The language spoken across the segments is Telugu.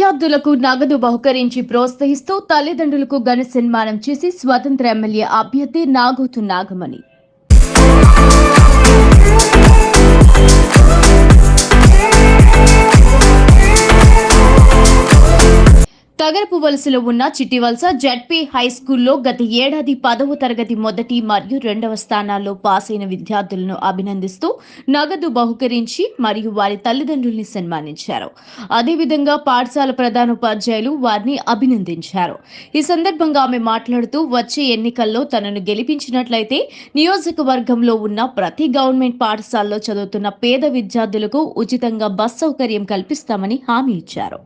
విద్యార్థులకు నగదు బహుకరించి ప్రోత్సహిస్తూ తల్లిదండ్రులకు ఘన సన్మానం చేసి స్వతంత్ర ఎమ్మెల్యే అభ్యర్థి నాగోతు నాగమణి తగరపు వలసలో ఉన్న చిట్టివలస జెడ్పీ హై స్కూల్లో గత ఏడాది 10వ తరగతి మొదటి మరియు 2వ స్థానాల్లో పాస్ అయిన విద్యార్థులను అభినందిస్తూ నగదు బహుకరించి మరియు వారి తల్లిదండ్రుల్ని సన్మానించారు. అదేవిధంగా పాఠశాల ప్రధానోపాధ్యాయులు వారిని అభినందించారు. ఈ సందర్భంగా ఆమె మాట్లాడుతూ వచ్చే ఎన్నికల్లో తనను గెలిపించినట్లయితే నియోజకవర్గంలో ఉన్న ప్రతి గవర్నమెంట్ పాఠశాలలో చదువుతున్న పేద విద్యార్థులకు ఉచితంగా బస్ సౌకర్యం కల్పిస్తామని హామీ ఇచ్చారు.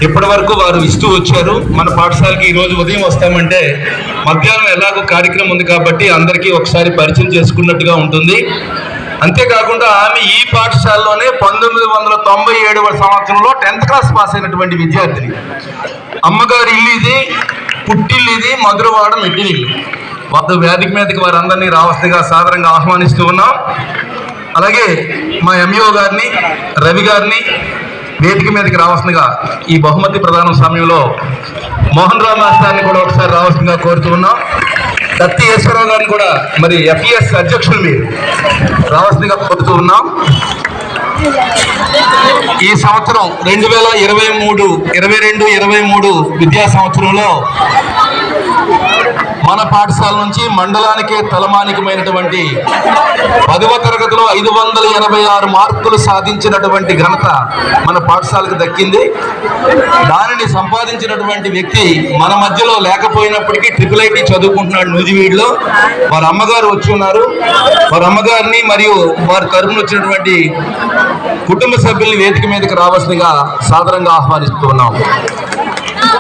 ఇప్పటి వరకు వారు ఇస్తూ వచ్చారు. మన పాఠశాలకి ఈరోజు ఉదయం వస్తామంటే మధ్యాహ్నం ఎలాగో కార్యక్రమం ఉంది కాబట్టి అందరికీ ఒకసారి పరిచయం చేసుకున్నట్టుగా ఉంటుంది. అంతేకాకుండా ఆమె ఈ పాఠశాలలోనే 1997వ సంవత్సరంలో 10th క్లాస్ పాస్ అయినటువంటి విద్యార్థిని. అమ్మగారి ఇల్లు ఇది, పుట్టిల్లు ఇది, మధురవాడ మెట్టినిల్లు. వారు వేదిక మీదకి వారందరినీ రావస్తుందిగా సాదరంగా ఆహ్వానిస్తూ ఉన్నాం. అలాగే మా ఎంఈఓ గారిని, రవి గారిని వేదిక మీదకి రావాల్సిందిగా ఈ బహుమతి ప్రదానం సమయంలో మోహన్ రావు మాస్టర్ని కూడా ఒకసారి రావాల్సిందిగా కోరుతూ ఉన్నాం. దత్తి ఈశ్వరరావు గారిని కూడా మరి ఎఫ్ఈఎస్ అధ్యక్షులు మీరు రావాల్సిందిగా కోరుతూ ఉన్నాం. ఈ సంవత్సరం 2022-23 విద్యా సంవత్సరంలో మన పాఠశాల నుంచి మండలానికే తలమానికమైనటువంటి 10వ తరగతిలో 586 మార్కులు సాధించినటువంటి ఘనత మన పాఠశాలకు దక్కింది. దానిని సంపాదించినటువంటి వ్యక్తి మన మధ్యలో లేకపోయినప్పటికీ IIIT చదువుకుంటున్నాడు నూజివీడులో. వారి అమ్మగారు వచ్చి ఉన్నారు. వారి అమ్మగారిని మరియు వారి తరపున వచ్చినటువంటి కుటుంబ సభ్యుల్ని వేదిక మీదకి రావాల్సిందిగా సాదరంగా ఆహ్వానిస్తూ ఉన్నాం.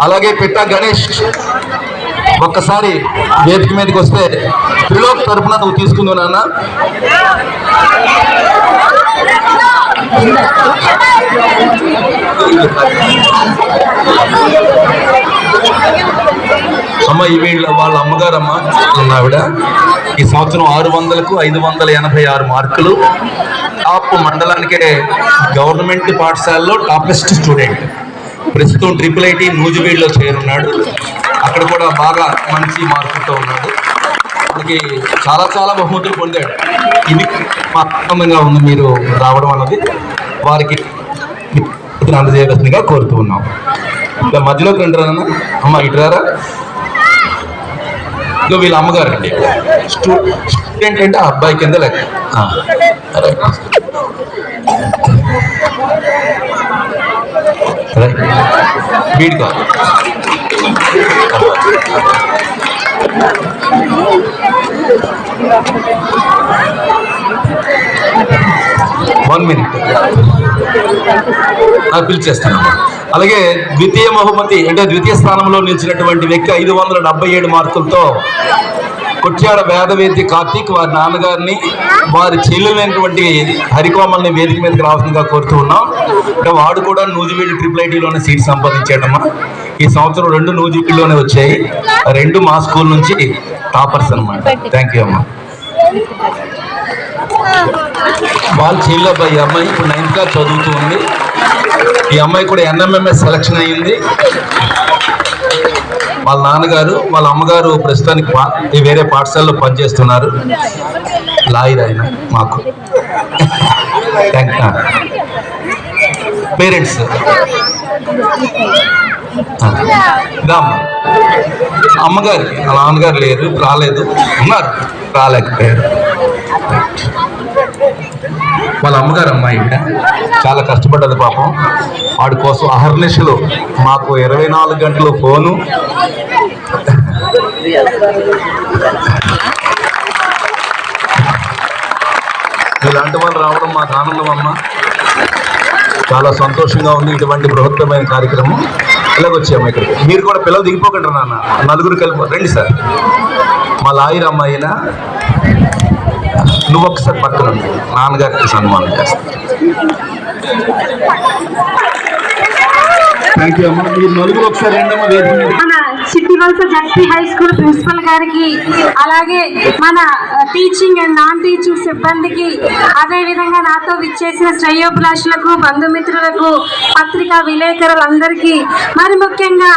అలాగే పిట్ట గణేష్ ఒక్కసారి వేదిక మీదకి వస్తే త్రిలోక్ తరపున నువ్వు తీసుకుందు నాన్న. అమ్మ ఈ వీళ్ళ వాళ్ళ అమ్మగారమ్మ ఆవిడ ఈ సంవత్సరం 600కు 586 మార్కులు. టాప్ మండలానికే గవర్నమెంట్ పాఠశాలలో టాపెస్ట్ స్టూడెంట్. ప్రస్తుతం IIIT నూజివీడులో చేరున్నాడు. అక్కడ కూడా బాగా మంచి మార్కులతో ఉన్నాడు. మనకి చాలా బహుమతులు పొందాడు. ఇది మా ఆనందంగా ఉంది మీరు రావడం అన్నది. వారికి అందజేయవలసిందిగా కోరుతూ ఉన్నాం. ఇలా మధ్యలోకి రండిరానన్నా. అమ్మ ఇటురారా. ఇక వీళ్ళ అమ్మగారు అండి. స్టూడెంట్ అంటే ఆ అబ్బాయి కింద లెక్క. వీడి కాదు. 1 minute పిలిచేస్తాను. అలాగే ద్వితీయ బహుమతి అంటే ద్వితీయ స్థానంలో నిలిచినటువంటి వ్యక్తి 577 మార్కులతో కొట్యాడ వేదవేద్య కార్తీక్ వారి నాన్నగారిని వారి చెల్లెలైనటువంటి హరికోమల్ని వేదిక మీదకి రావాల్సిందిగా కోరుతూ ఉన్నాం. అంటే వాడు కూడా నూజివీడు IIITలోనే సీట్ సంపాదించాడమ్మా. ఈ సంవత్సరం 2 నూజివీడులోనే వచ్చాయి. 2 మా స్కూల్ నుంచి టాపర్స్ అనమాట. థ్యాంక్ యూ అమ్మా. వాళ్ళ చెల్లెబ్బాయి అమ్మాయి ఇప్పుడు 9th క్లాస్ చదువుతూ ఉంది. ఈ అమ్మాయి కూడా NMMS సెలక్షన్ అయ్యింది. వాళ్ళ నాన్నగారు వాళ్ళ అమ్మగారు ప్రస్తుతానికి వేరే పాఠశాలలో పనిచేస్తున్నారు. లాయర్ ఆయన మాకు. పేరెంట్స్ అమ్మగారికి వాళ్ళ నాన్నగారు లేరు, రాలేదు, ఉన్నారు, రాలేకపోయారు. వాళ్ళ అమ్మగారు అమ్మాయి చాలా కష్టపడ్డది పాపం. వాడి కోసం అహర్నిశలు మాకు 24 గంటలు ఫోను. ఇలాంటి వాళ్ళు రావడం మాకు ఆనందం అమ్మ, చాలా సంతోషంగా ఉంది. ఇటువంటి బృహత్తమైన కార్యక్రమం ఇలాగొచ్చాము ఇక్కడికి. మీరు కూడా పిల్లలు దిగిపోకండి నాన్న, నలుగురు కలిపి రండి సార్. మా లాయర్ అమ్మాయినా నువ్వు ఒకసారి పక్కన నాన్నగారికి సన్మానం చేస్తా. థ్యాంక్ యూ అమ్మ. మీరు నలుగురు ఒకసారి రెండమ్మ మన Chittivalasa ZP high school principal గారికి, అలాగే మన టీచింగ్ అండ్ నాన్ టీచింగ్ సిబ్బందికి, అదేవిధంగా నాతో విచ్చేసిన శ్రేయోభిలాషులకు, బంధుమిత్రులకు, పత్రికా విలేకరులందరికీ, మరి ముఖ్యంగా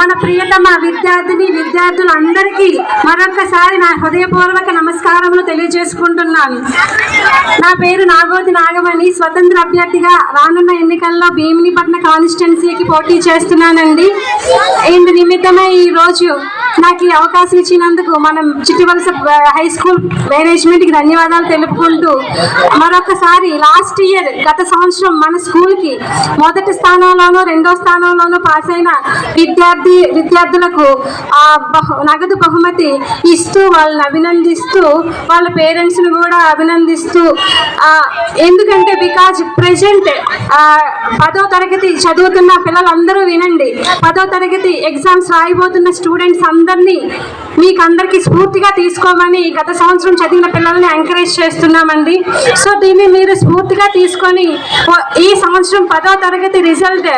మన ప్రియతమ విద్యార్థులందరికీ మరొకసారి నా హృదయపూర్వక నమస్కారములు తెలియజేసుకుంటున్నాను. నా పేరు నాగోతి నాగమణి. స్వతంత్ర అభ్యర్థిగా రానున్న ఎన్నికల్లో భీమినిపట్నం కాన్స్టిట్యున్సీకి పోటీ చేస్తున్నానండి. ఇందు నిమిత్తమై ఈరోజు నాకు ఈ అవకాశం ఇచ్చినందుకు మనం చిట్టివలస హై స్కూల్ మేనేజ్మెంట్కి ధన్యవాదాలు తెలుపుకుంటూ, మరొకసారి లాస్ట్ ఇయర్ గత సంవత్సరం మన స్కూల్కి మొదటి స్థానంలోనూ రెండో స్థానంలోనూ పాస్ అయిన విద్యార్థులకు నగదు బహుమతి ఇస్తూ వాళ్ళని అభినందిస్తూ, వాళ్ళ పేరెంట్స్ని కూడా అభినందిస్తూ, ఎందుకంటే బికాజ్ ప్రెజెంట్ 10వ తరగతి చదువుతున్న పిల్లలందరూ వినండి, 10వ తరగతి ఎగ్జామ్స్ రాయబోతున్న స్టూడెంట్స్ అందరినీ మీకందరికీ స్ఫూర్తిగా తీసుకోమని గత సంవత్సరం చదివిన పిల్లల్ని ఎంకరేజ్ చేస్తున్నామండి. సో దీన్ని మీరు స్ఫూర్తిగా తీసుకొని ఈ సంవత్సరం 10వ తరగతి రిజల్ట్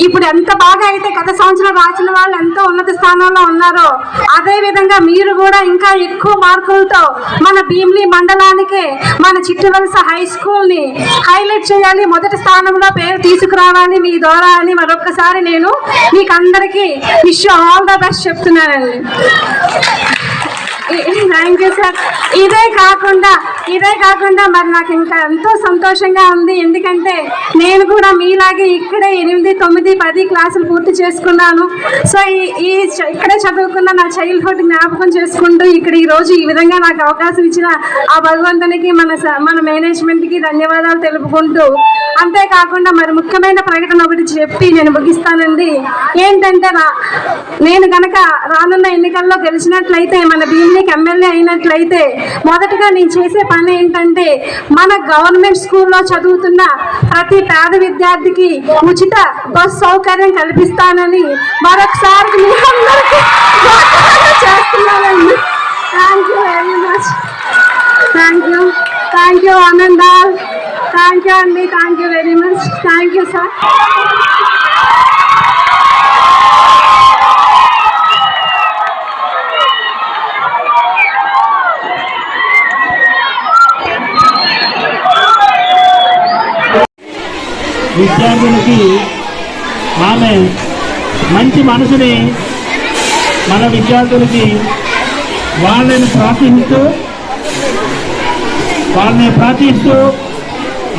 ఇప్పుడు ఎంత బాగా అయితే గత సంవత్సరం రాసిన వాళ్ళు ఎంతో ఉన్నత స్థానంలో ఉన్నారో, అదేవిధంగా మీరు కూడా ఇంకా ఎక్కువ మార్కులతో మన భీమిలి మండలానికే మన చిట్టివలస హై స్కూల్ని హైలైట్ చేయాలి, మొదటి స్థానంలో పేరు తీసుకురావాలి మీ ద్వారా అని మరొకసారి నేను మీకు అందరికీ విష్ ఆల్ ద బెస్ట్ చెప్తున్నానండి. Thank you sir. ఇదే కాకుండా మరి నాకు ఇంకా ఎంతో సంతోషంగా ఉంది, ఎందుకంటే నేను కూడా మీలాగే ఇక్కడే 8, 9, 10 క్లాసులు పూర్తి చేసుకున్నాను. సో ఇక్కడే చదువుకున్న నా చైల్డ్హుడ్ జ్ఞాపకం చేసుకుంటూ ఇక్కడ ఈరోజు ఈ విధంగా నాకు అవకాశం ఇచ్చిన ఆ భగవంతునికి మన మేనేజ్మెంట్కి ధన్యవాదాలు తెలుపుకుంటూ, అంతేకాకుండా మరి ముఖ్యమైన ప్రకటన ఒకటి చెప్పి నేను ముగిస్తానండి. ఏంటంటే నేను కనుక రానున్న ఎన్నికల్లో గెలిచినట్లయితే, మన భీమిలికి ఎమ్మెల్యే అయినట్లయితే, మొదటగా నేను చేసే పని ఏంటంటే మన గవర్నమెంట్ స్కూల్లో చదువుతున్న ప్రతి పేద విద్యార్థికి ఉచిత బస్ సౌకర్యం కల్పిస్తానని మరొకసారి మీ అందరికీ చేస్తున్నానండి. Thank you very much. Thank you ఆనందాల్. థ్యాంక్ యూ అండి. Thank you very much. Thank you sir. విద్యార్థులకి ఆమె మంచి మనసుని మన విద్యార్థులకి వాళ్ళని ప్రోత్సహిస్తూ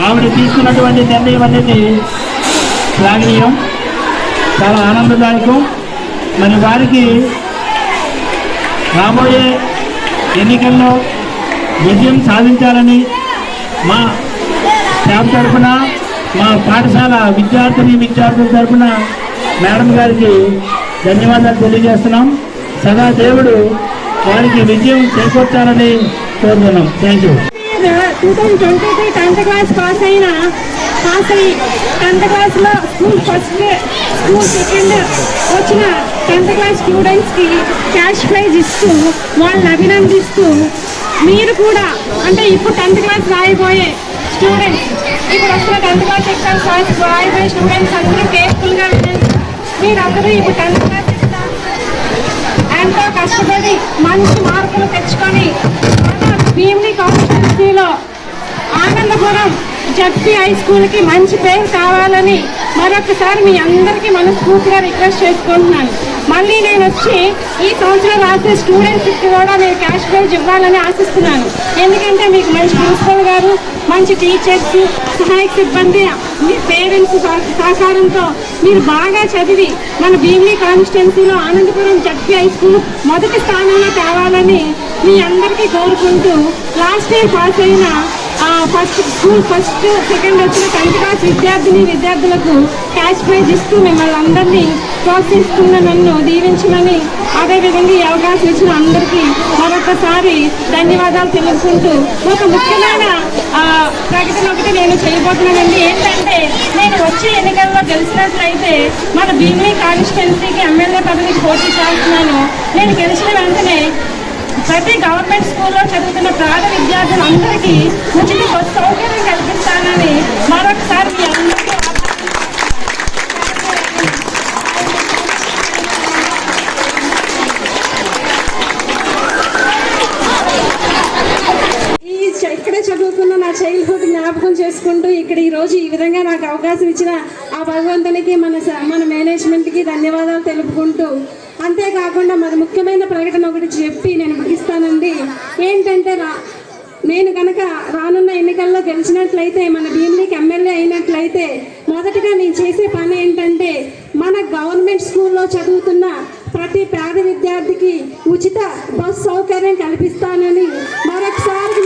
ఆవిడ తీసుకున్నటువంటి నిర్ణయం అనేది శ్లాఘనీయం, చాలా ఆనందదాయకం. మరి వారికి రాబోయే ఎన్నికల్లో విజయం సాధించాలని మా స్టాఫ్ తరఫున, మా పాఠశాల విద్యార్థుల తరఫున మేడం గారికి ధన్యవాదాలు తెలియజేస్తున్నాం. సదా దేవుడు వారికి విజయం చేకూర్చాలని కోరుతున్నాం. Thank you. 2023 10th class pass అయ్యి 10th క్లాస్లో స్కూల్ ఫస్ట్, స్కూల్ సెకండ్ వచ్చిన 10th క్లాస్ స్టూడెంట్స్కి క్యాష్ ప్రైజ్ ఇస్తూ వాళ్ళని అభినందిస్తూ, మీరు కూడా అంటే ఇప్పుడు 10th క్లాస్ రాయబోయే స్టూడెంట్స్, ఇప్పుడు వస్తున్న 10th క్లాస్ ఎగ్జామ్స్ రాయబోయే స్టూడెంట్స్ అందరూ కేర్ఫుల్గా వినండి. మీరందరూ ఇప్పుడు 10th క్లాస్ ఎంతో కష్టపడి మంచి మార్కులు తెచ్చుకొని మన భీమిలి కాన్స్టిట్యున్సీలో ఆనందపురం జడ్పీ హై స్కూల్కి మంచి పేరు కావాలని మరొకసారి మీ అందరికీ మనస్ఫూర్తిగా రిక్వెస్ట్ చేసుకుంటున్నాను. మళ్ళీ నేను వచ్చి ఈ సంవత్సరం రాసే స్టూడెంట్స్కి కూడా నేను క్యాష్ ప్రైజ్ ఇవ్వాలని ఆశిస్తున్నాను. ఎందుకంటే మీకు మంచి ప్రిన్సిపల్ గారు, మంచి టీచర్స్, సహాయక సిబ్బంది, మీ పేరెంట్స్ సహకారంతో మీరు బాగా చదివి మన భీమిలి కాన్స్టిట్యున్సీలో ఆనందపురం జడ్పీ హై స్కూల్ మొదటి స్థానంలో తేవాలని మీ అందరికీ కోరుకుంటూ, లాస్ట్ ఇయర్ పాస్ అయిన ఫస్ట్ సెకండ్ వచ్చిన 10th క్లాస్ విద్యార్థులకు క్యాష్ ప్రైజ్ ఇస్తూ మిమ్మల్ని అందరినీ ప్రోత్సహిస్తున్న నన్ను దీవించమని, అదేవిధంగా ఈ అవకాశం ఇచ్చిన అందరికీ మరొకసారి ధన్యవాదాలు తెలుపుకుంటూ, ఒక ముఖ్యమైన ప్రకటన ఒకటి నేను చేయబోతున్నానండి. ఏంటంటే, నేను వచ్చే ఎన్నికల్లో గెలిచినట్లయితే మన భీమిలి కాన్స్టిట్యున్సీకి ఎమ్మెల్యే పదవికి పోటీ చేస్తున్నాను. నేను గెలిచిన వెంటనే ప్రతి గవర్నమెంట్ స్కూల్లో చదువుతున్న పేద విద్యార్థులందరికీ ఉచిత బస్సు సౌకర్యం కల్పిస్తానని మరొకసారి మీ అందరికీ ఇక్కడే చదువుకున్న నా చైల్డ్హుడ్ జ్ఞాపకం చేసుకుంటూ ఇక్కడ ఈరోజు ఈ విధంగా నాకు అవకాశం ఇచ్చిన ఆ భగవంతునికి, మన మేనేజ్మెంట్కి ధన్యవాదాలు తెలుపుకుంటూ, అంతేకాకుండా మరి ముఖ్యమైన ప్రకటన ఒకటి చెప్పి నేను ముగిస్తానండి. ఏంటంటే, నేను కనుక రానున్న ఎన్నికల్లో గెలిచినట్లయితే, మన భీమిలికి ఎమ్మెల్యే అయినట్లయితే, మొదటిగా నేను చేసే పని ఏంటంటే, మన గవర్నమెంట్ స్కూల్లో చదువుతున్న ప్రతి పేద విద్యార్థికి ఉచిత బస్ సౌకర్యం కల్పిస్తానని మరొకసారి